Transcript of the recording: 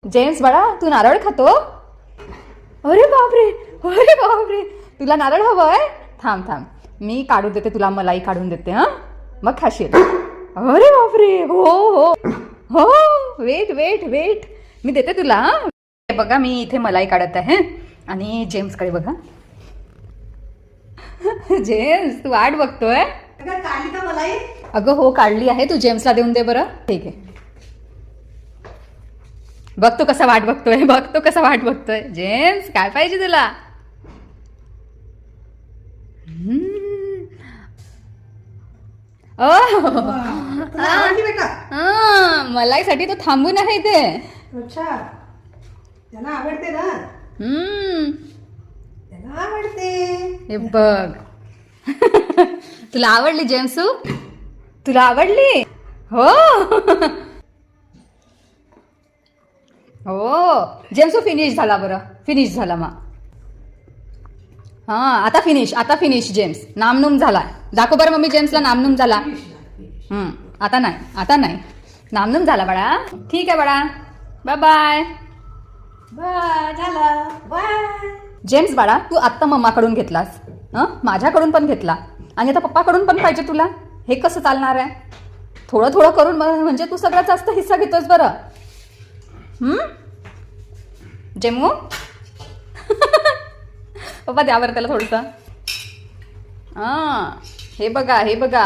James बाळा, तू नारळ खातो? अरे बापरे, अरे बापरे, तुला नारळ हवंय? थांब थांब, मी काढून देते तुला, मलाई काढून देते. हा, मग खाशील. अरे बापरे, हो हो हो, वेट वेट वेट, मी देते तुला. हा बघा, मी इथे मलाई काढत आहे आणि जेम्सकडे बघा. जेम्स, तू वाट बघतोय? काढली का मलाई? अगं हो, काढली आहे. तू जेम्सला देऊन दे बरं. ठीक आहे. बघ तो कसा वाट बघतोय, बघ तो कसा वाट बघतोय. जेम्स, काय पाहिजे तुला? तुला आवडली बेटा? मलाईसाठी तो थांबून आहे ते. अच्छा, त्यांना आवडते ना? त्यांना आवडते. हे बघ. तुला आवडली जेम्सू? तुला आवडली? हो. हो, जेम्सू फिनिश झाला बरं, फिनिश झाला मग. हा, आता फिनिश, आता फिनिश जेम्स. नामनूम झाला. दाखव बरं मम्मी जेम्सला, नामनूम झाला. आता नाही, आता नाही, नामनूम झाला बाळा. ठीक आहे बाळा, बाय बाय. बाय, झालं, बाय. जेम्स बाळा, तू आत्ता मम्माकडून घेतलास, माझ्याकडून पण घेतला आणि आता पप्पाकडून पण पाहिजे तुला. हे कसं चालणार आहे? थोडं थोडं करून म्हणजे तू सगळ्यात जास्त हिस्सा घेतोस बरं. जेमू, पप्पा द्या बरं त्याला थोडंसं. हे बघा, हे बघा.